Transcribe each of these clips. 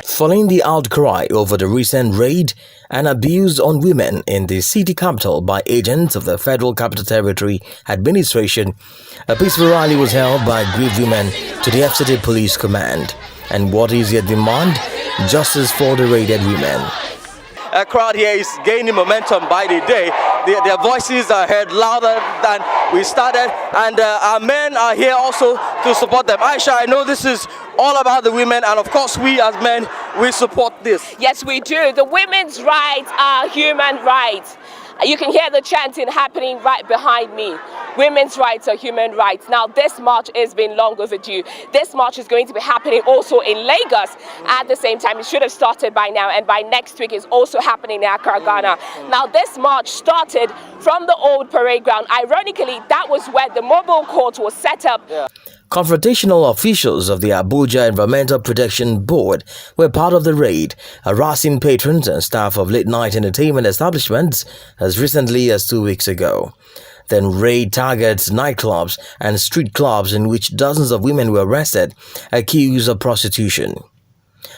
Following the outcry over the recent raid and abuse on women in the city capital by agents of the Federal Capital Territory Administration, a peaceful rally was held by aggrieved women to the FCT Police Command. And what is their demand? Justice for the raided women. A crowd here is gaining momentum by the day. Their voices are heard louder than we started, and our men are here also to support them. Aisha, I know this is all about the women, and of course we as men, we support this. Yes, we do. The women's rights are human rights. You can hear the chanting happening right behind me. Women's rights are human rights. Now, this march has been long overdue. This march is going to be happening also in Lagos at the same time. It should have started by now, and by next week is also happening in Accra, Ghana. Now, this march started from the old parade ground. Ironically, that was where the mobile court was set up. Confrontational officials of the Abuja Environmental Protection Board were part of the raid, harassing patrons and staff of late-night entertainment establishments as recently as 2 weeks ago. Then raid targets nightclubs and street clubs in which dozens of women were arrested, accused of prostitution.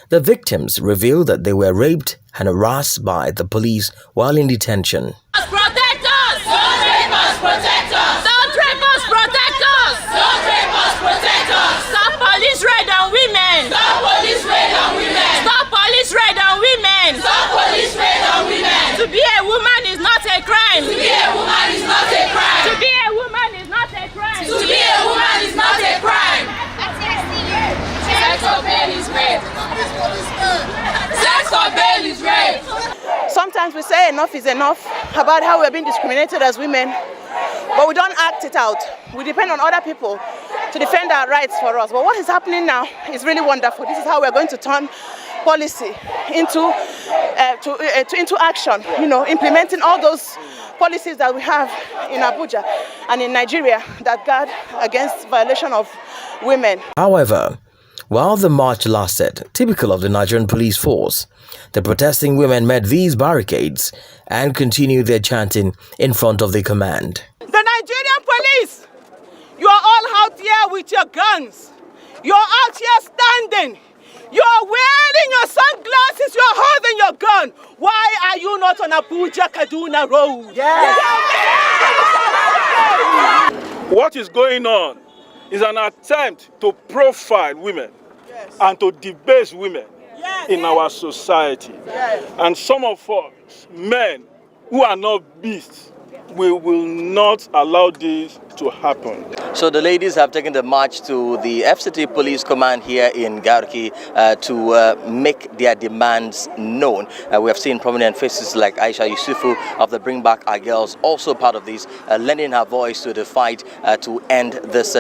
The victims revealed that they were raped and harassed by the police while in detention. Protect us! Don't rape us, protect us! Don't rape us, protect us! Don't rape us, protect us! Stop police raid on women! Stop police raid on women! Stop police raid on women! Stop police raid on women! To be a woman is not a crime! To be a woman is not a crime! To be a woman is not a crime! To be a woman is not a crime! Sex or bail is rape! Sex or bail is rape! Sometimes we say enough is enough about how we're being discriminated as women, but we don't act it out. We depend on other people to defend our rights for us. But what is happening now is really wonderful. This is how we're going to turn policy into action, implementing all those policies that we have in Abuja and in Nigeria that guard against violation of women. However, while the march lasted, typical of the Nigerian police force, the protesting women met these barricades and continued their chanting in front of the command. The Nigerian police, you are all out here with your guns. You're out here standing. You're wearing your sunglasses. You're holding your gun. Why are you not on Abuja Kaduna Road? Yes. What is going on is an attempt to profile women and to debase women in our society. And some of us, men who are not beasts, we will not allow this to happen. So the ladies have taken the march to the FCT Police Command here in Garki to make their demands known. We have seen prominent faces like Aisha Yusufu of the Bring Back Our Girls, also part of this, lending her voice to the fight to end this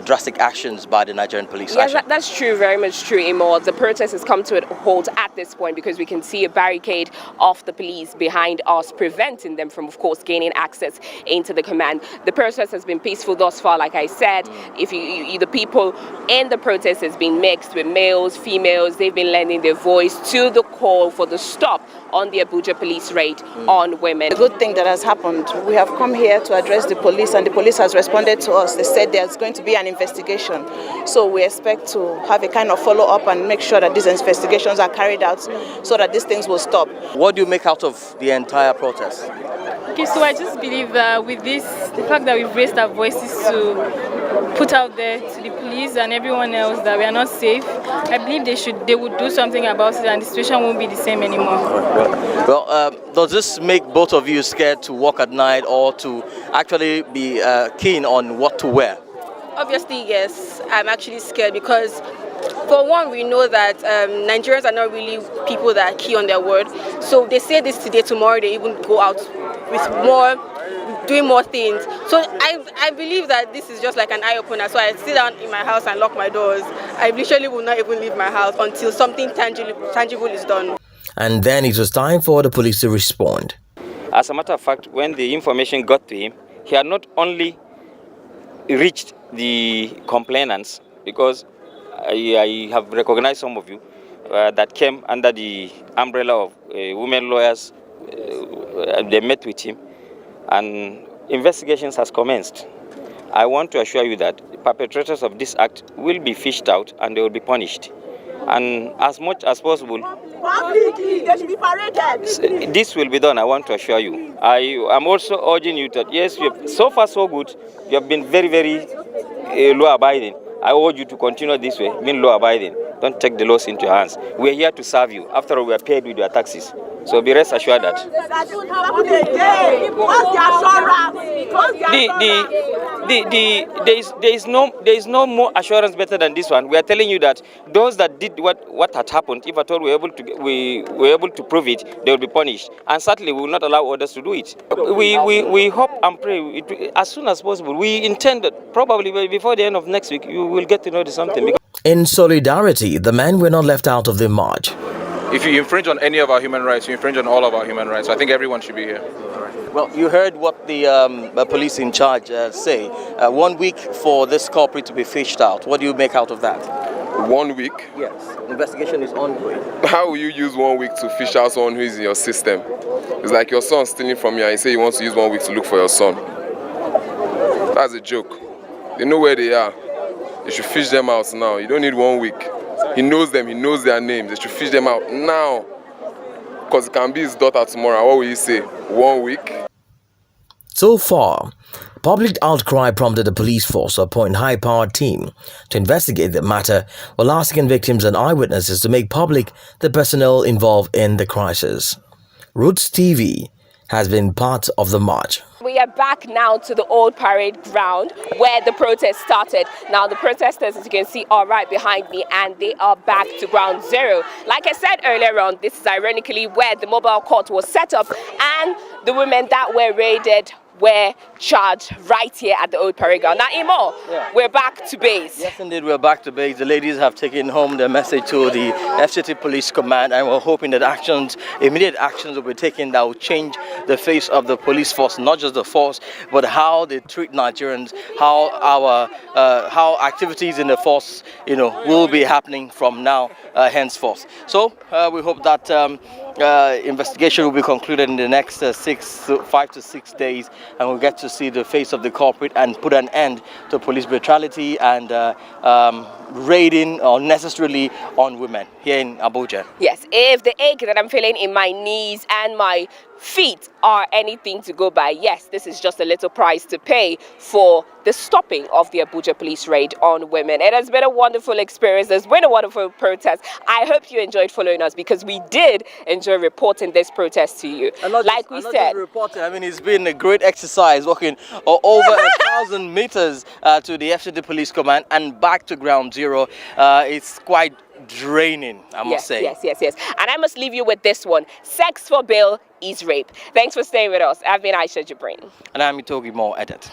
drastic actions by the Nigerian police. Yes, that's true, very much true, Imo. The protest has come to a halt at this point because we can see a barricade of the police behind us, preventing them from, of course, gaining access into the command. The protest has been peaceful thus far, like I said. The people in the protest has been mixed with males, females. They've been lending their voice to the call for the stop on the Abuja police raid on women. The good thing that has happened, we have come here to address the police, and the police has responded to us. They said there's going to be an investigation. So we expect to have a kind of follow-up and make sure that these investigations are carried out so that these things will stop. What do you make out of the entire protest? Okay, so I just believe that with this, the fact that we've raised our voices to put out there to the police and everyone else that we are not safe, I believe they would do something about it and the situation won't be the same anymore. Well, does this make both of you scared to walk at night or to actually be keen on what to wear? Obviously, yes. I'm actually scared because, for one, we know that Nigerians are not really people that are key on their word. So they say this today, tomorrow they even go out with doing more things. So I believe that this is just like an eye-opener. So I sit down in my house and lock my doors. I literally will not even leave my house until something tangible is done. And then it was time for the police to respond. As a matter of fact, when the information got to him, he had not only reached the complainants, because I have recognized some of you that came under the umbrella of women lawyers. They met with him, and investigations has commenced. I want to assure you that perpetrators of this act will be fished out and they will be punished. And as much as possible, Publicly, they should be paraded. this will be done, I want to assure you. I am also urging you that, yes, so far so good. You have been very, very law-abiding. I urge you to continue this way, being law-abiding. Don't take the laws into your hands. We are here to serve you. After all, we are paid with your taxes. So be rest assured that. There is no more assurance better than this one. We are telling you that those that did what had happened, if at all we were able to prove it, they will be punished. And certainly we will not allow others to do it. We hope and pray as soon as possible. We intend that probably before the end of next week you will get to know something. In solidarity, the men were not left out of the march. If you infringe on any of our human rights, you infringe on all of our human rights. So I think everyone should be here. Well, you heard what the police in charge say. 1 week for this culprit to be fished out. What do you make out of that? 1 week? Yes, investigation is ongoing. How will you use 1 week to fish out someone who is in your system? It's like your son stealing from you and you say you want to use 1 week to look for your son. That's a joke. They know where they are. You should fish them out now. You don't need 1 week. He knows them, he knows their names. They should fish them out now. Because it can be his daughter tomorrow. What will you say? 1 week? So far, public outcry prompted the police force to appoint a high-powered team to investigate the matter, while asking victims and eyewitnesses to make public the personnel involved in the crisis. Rootstv has been part of the march. We are back now to the old parade ground where the protest started. Now the protesters, as you can see, are right behind me and they are back to ground zero. Like I said earlier on, this is ironically where the mobile court was set up and the women that were raided were charged right here at the old parade ground. Now, Imo, we're back to base. Yes, indeed, we're back to base. The ladies have taken home their message to the FCT Police Command, and we're hoping that immediate actions will be taken that will change the face of the police force, not just the force, but how they treat Nigerians, how activities in the force, will be happening from now henceforth. So we hope that investigation will be concluded in the next 5 to 6 days, and we'll get to see the face of the culprit and put an end to police brutality and raiding unnecessarily on women here in Abuja. Yes, if the ache that I'm feeling in my knees and my feet are anything to go by, yes, this is just a little price to pay for the stopping of the Abuja police raid on women. It has been a wonderful experience. There's been a wonderful protest. I hope you enjoyed following us because we did enjoy reporting this protest to you. Like we said, reporting, it's been a great exercise walking over 1,000 meters to the FCT Police Command and back to ground zero. It's quite draining, I must say. Yes. And I must leave you with this one. Sex for bail is rape. Thanks for staying with us. I've been Aisha Jibrin. And I'm Itogi Mo Edit.